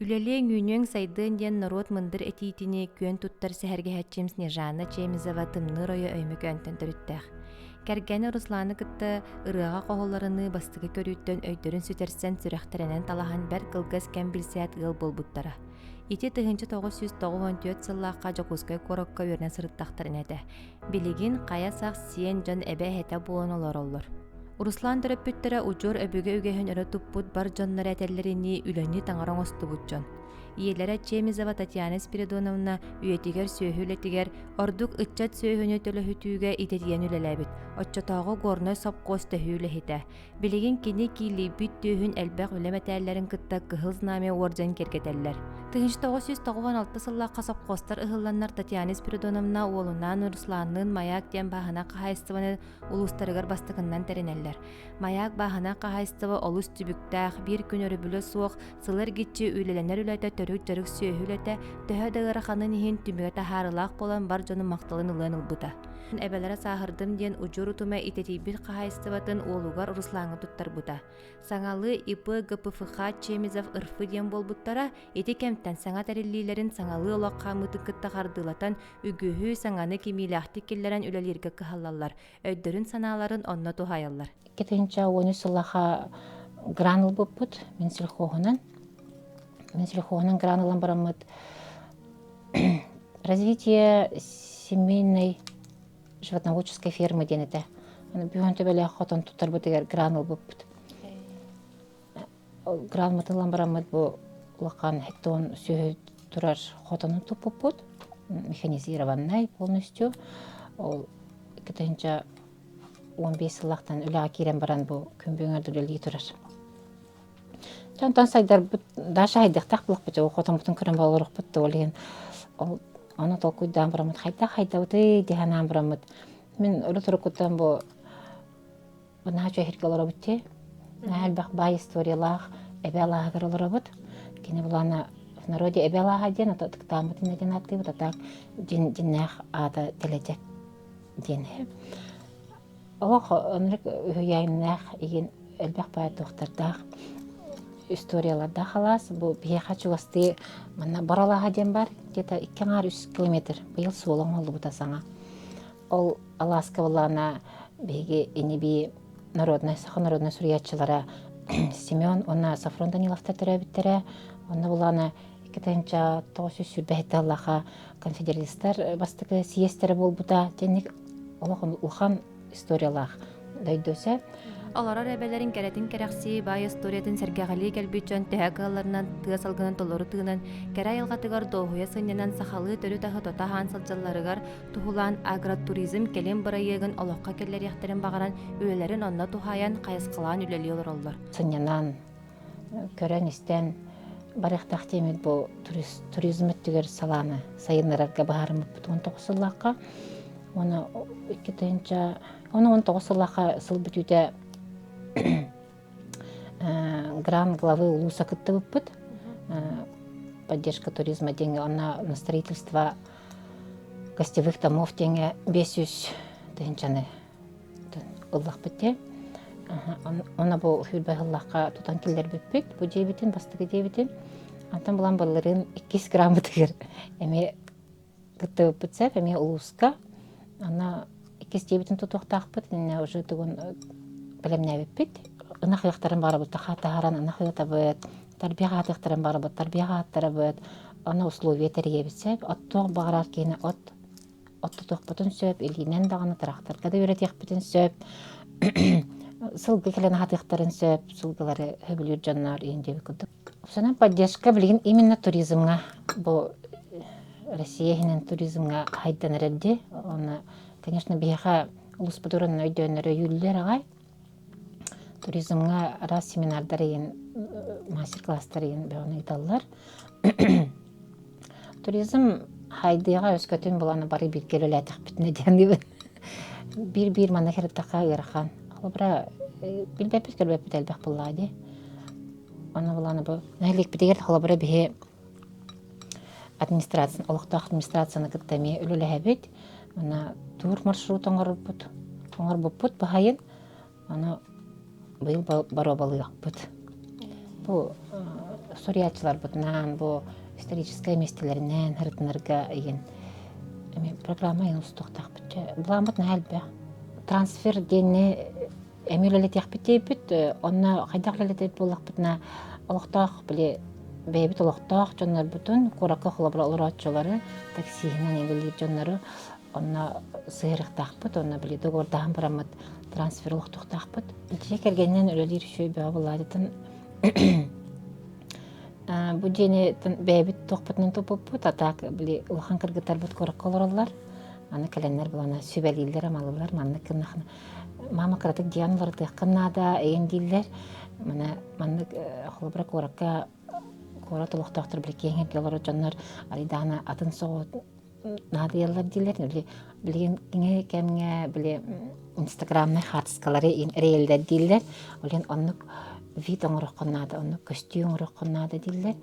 Үлелең үйнөң сайдын ден народ мындыр этиитини күөн туттар сэхэргэ хэтчим Снежана Чемизова тымныр ойо өймө көөнтөн төрүттэх. Кэргэни Русланы кытта ырыага коһолларыны бастыгы көрүүттөн өйдөрүн сүтерсен сүрэхтеренен талахан бэр кылгас кэм билсэät ыл болбуттара. Ити тыһынчы 994 сыллааққа жокускай корокко үөрнен сырыттахтарын эте. Билигин кая сах сиен жон эбэ хете буон олороллор. Руслан төрөппүттөрө учур өбүгө үгэһин өрө туппут бар дьоннор этеллерини үлөнү таңаран остубутчон. Иелere Чемизова Татьяна Спиридоновна үйетигер сөйхүлетигер ордук ытчат сөйхүнү төлөһүтүүгө итетиен үлелебит. Отчотоого горной сапкос төһүүлехите. Билигин кини киилибит түйүн элбэх үлеметээлерин кытта кыһыл знамя орден кергетеллер. 1996 сыллааққа сапкостар ыһылланнар Татьяна Спиридоновна уолунан Русланнын маяк тен баһана кахайстыбаны улустарыгар бастыгыннан теренеллер. Маяк баһана кахайстыбы олус түбүктаах бир күн өрүбүлө суох сылыр гитчи үлеленер үлете төрүк жөрүк сөйхүлете төһө дагыра ханын иһин түмүгө тахарылаах болан бар жону макталын ылын ылбыта. Эбелere сахырдым диен учуру тума итетибит кахайстыбатын уолугар Руслаңы туттарбыта. Саңалы ИП ГПФХ Чемизов ырфы диен болбуттара ити кемтен саңа тәриллилерин саңалы олаққа мытыккытта хардылатан үгүһү саңаны кимилахтик киллерен үлелерге кыһаллаллар. Өйдөрүн санааларын онно тухаяллар. Кетенча оны сыллаха гранул буппут Минсельхоһунан гранулан барамыт. Развитие семейной животноводческой фермы денете. Бүгін төбелі хотон туттар бұтығар гранул буппут. Гранмытылан барамыт бұ лақан хектон сүйі турар хотонун туп буппут. Механизированный полностью. Ол кетенча 15 сыллақтан үліға керен баран бұл күнбөңерді үлі турар. Жантан сайдар даша хайдық тақпылық бұты, хотон бұтын көрін балырық бұтты олеген. Оны толкуйдан барамыт, хайда бұты дегенан барамыт. Мен өлі тұры күттен бұл бұна жой херкелері бұтте. Әлбәқ бай историялақ әбе алағығыр олары бұт. Кені бұланы в народе әбе алаға ден, тұқтан бұтын әден атты бұт, атақ жиннәқ ады ділетек дені. Олақ өнірік үйәйіннәқ еген әлбәқ бай тұқтардақ историяларда халас. Бұл бейеқа чуғасты баралаға ден бар, где-то 2-3 километр. Бұл суылың олды бұта саңа. Ол Аласка бұлана бейге енебей саха народной сурьятчылара Семен, онна Сафрон Даниловта түрәбіттері, онна бұлана 2-9 сүрбәйті Аллаға конфедералистар бастығы съестері бол бұта, тенік олағын ұлған историялақ дөйдөсі. Оларар эбелерин керетин керекси бай историятын сергагали келбичөн тэхагаларынан тыас алгынан толору тыынан кера ялгатыгар доохуя сыннанан сахалы төрү тахы тотахан салжалларыгар тухулан агротуризм келен барайыгын олоққа келлер яхтерин багаран үлелерин онна тухаян кайыскалаан үлели олороллор. Сыннанан көрен истен барыктак темет бу туризм өттүгер саланы сайынырарга баарымып 19 сыллакка. Оны 19 сыллакка сыл бүтүдө гран главы улуса кытты выппыт, поддержка туризма деньги, она на строительство гостевых домов деньги 500 деньжаны ыллах бітте. Она бұл хүлбай ыллахқа тутан келдер бітпек, бұл жейбітін, бастығы жейбітін. Антан бұлан балырын 200 грамм бітігір. Әме кытты выппытсап, әме улуска, она 200 жейбітін тұтуқтақ біт, уже тұғын білімне бітпет. Инах яқтарын бары бұд, тахаран инах яқта бұд, тарбияға яқтарын бары бұд, тарбияға яқтары бұд, ана условия тәрге бітсеп, оттуқ бағарар кейіні отты тұқ бұтын сөп, елінен дағаны тарақтар, кәді өрет яқ бітін сөп, сылғы келен ат яқтарын сөп, сылғылары хөбілер жаннар үйінде бүкілдік. Сонан поддержка білген именно туризмға, бұл Россиянин туризмға хайдан әрді, оны, конечно, бияға ұлыс бұдырын өйдөнері үйілдер ағай, туризмға раз семинардар еген, мастер-класстар еген бәуіні айталылар. Туризм хайдыға өскөтін боланы бары бір келі әләтіқ бітіне дегенді бір мана керіптаққа ғырқан. Олабыра білбәпіт көлбәпіт әлбәқ бұллады. Оны боланы бұл. Нәйлік бітегер олабыра бігі администрацияны, олықтақ администрацияны күттәме өлілі әбет. Оны тур маршрут оңғыр бұппыт бұхайын. Оны бұл бары балы ақпыт. Бұл сориячылар бутнан бу историческая местелеринен хырытнырга еген программа ен устуктак битче буламыт нәлбе трансфер денне эмилелетек битебит онна кайдакалетет булак битна олохтак биле бэбит олохтак жоннор бутун курака хлабра олорачылары таксинен эмилер жоннору онна сыйрыктакпыт онна биле догордан барамыт трансфер олохтуктакпыт иче кергеннен өлелир шөйбө буладытын бу дене бэбит тохпутнан топуппут атак биле улахан кыргытар бут курака олороллар аны каленнер булана сүбелилер амалылар манны кынахна мама кратык дианларды кыннада эйендиллер мана манны хлабра курака кора толохтактыр биле кеңер жоннор аридана атын соо надыялар дилер билген кеңе кемге биле инстаграмны хатскалары реэлдер дилер олен оннук вид оңрокконнада оннук костюм оңрокконнада дилер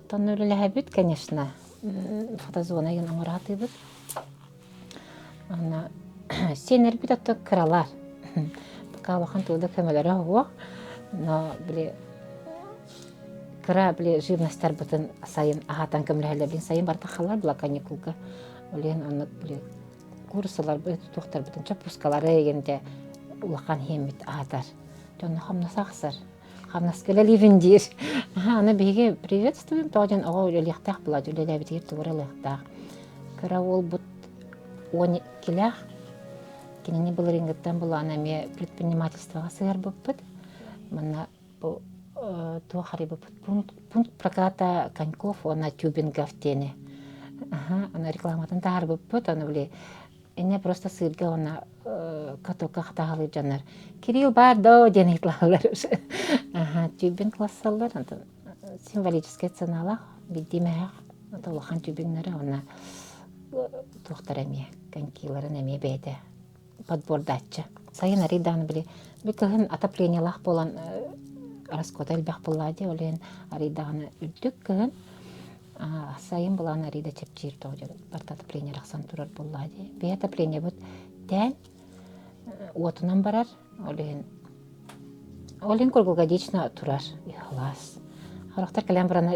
тоннурулахабит конечно фотозона ген оңратыбыт ана сенер бит атты кралар калахан тулда кемелери хуак но биле кра биле живностьтар бутын сайын ахатан кемлерлер билен сайын бартахалар була каникулка олен аннык биле курсалар туктар бутын чапускалары эгенде улахан хемит ахатар жон хамнасаксар хамнаскеле ливендир аны биге приветствуем тоген ого улехтах була улеле битер тугралехтах кра ол бут он килях кинени был рингаттан була анаме предпринимательствога сыгар буппыт мына бу тухари буппыт пункт проката коньков она тюбингов тене она рекламатын таар буппыт аны биле эне просто сырга она катокка хатагалы жанар Кирилл бар до дени итлалар тюбинг классалар символическая ценалах бидимех аталахан тюбингнары она тухтарами конькиларын эме бейде подбордача. Сайын ариданы биле бикахын отоплениялах болан расхода элбах буллади олен ариданы үддүк кыгын сайын булан арида чепчир тоожер барта отопление рахсан турар буллади. Бе отопление бут тен отунан барар олен круглогодично турар. Ихлас. Характар калям барана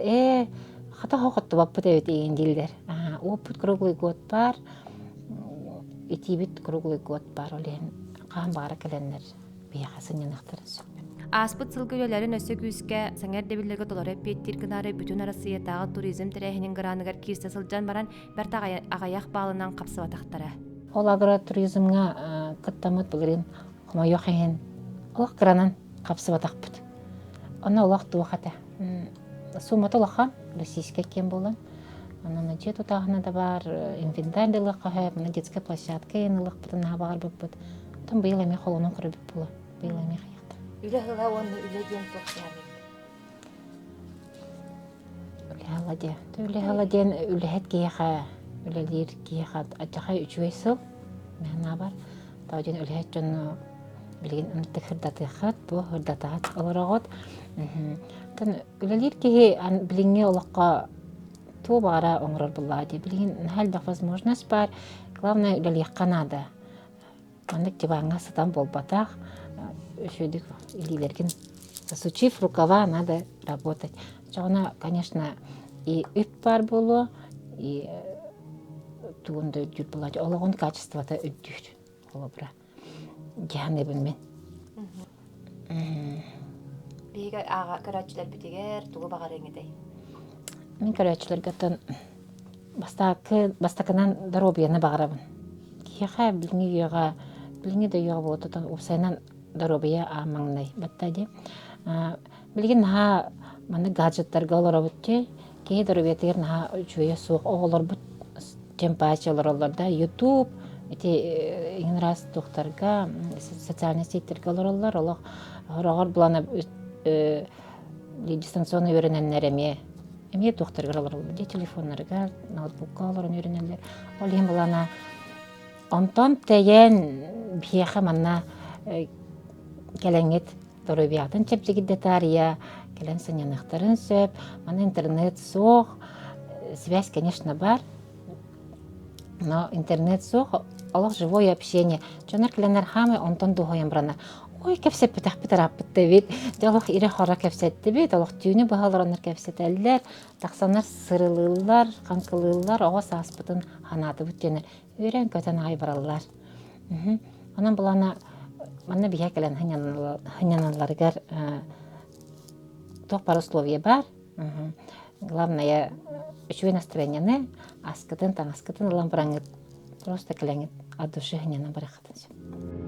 хата хокотту баппыт эбит еген дилдер. Опыт круглый год бар. Итибит круглый год бар олен кам бара каленнер бияхасын янактар сөп. Аспыт сылгылелерин өсө күскә саңар дебиллерге долар эппеттир кынары бүтүн арасыя тагы туризм тирәһинен граныгар кирсе сылжан баран бер агаяк балынан капсыбатактара. Ол агротуризмга кыттамыт булырын хомойохен олак гранан капсыбатакпыт. Аны олак туахата. Сумата олахан российский кен болан. Она жету тагына да бар инвентарьлык каһа, мына детская площадка енылык бутына бар буппут. Там быйыл эме холонун кырып була. Быйыл эме хаякта. Үле хыла оны үле ден токсары. Үле халаде. Үле халаден үлехет кияха, үлелир кияха ачаха 3 весел. Мена бар. Тауден үлехет жон билген үнтек хырдаты хат, бу хырдатат аларагот. Тан үлелир кии билинге олакка то бара оңрор буллади. Билген хәлдә возможность бар. Главное үлелих канада. Андык диванга сатан болбатах. Шөйдик илилерген засучив рукава надо работать. Жона, конечно, и үп бар болу, и тугунда үддүр буллади. Олагон качеството үддүр. Олобра. Жаны билмен. Биге ага карачылар битигер тугу багарыңыдай. Мен карачыларга тан бастакынан доробияны багарабын. Кияха билингега да яга болот тан усайнан доробия амаңнай баттади. Билген ха маны гаджеттарга олорабытчы, кей доробиятер на жуя сук оголор бут темпачаларларда YouTube эти ин раз тохтарга социальный сеттерге олорлар олох орогор булана дистанционный öğrenenler эме тохтарга олорлар ди телефоннарга ноутбукка олорун öğrenenler ол эм булана онтон теген бияха манна келеңет доробиятын чепчигидде тария келен сынянактарын сөп мана интернет сох связь конечно бар, но интернет сох алох живое общение чонар келенер хамы онтон дугоям брана Ой, кепсеп битах битарап бит. Жолох ире хора кепсетти бит. Олох түйүнү бааларанар кепсетеллер. Таксанар сырылылар, канкылылар, оос аспытын ханаты бүттенер. Өрен көтөн ай бараллар. Анан булана манна бия келен хынянанларыгар тох пара условия бар. Главное, чуй настроение, аскатын, там аскатын ламбрангет. Просто келеңет от души хыняна барахатын.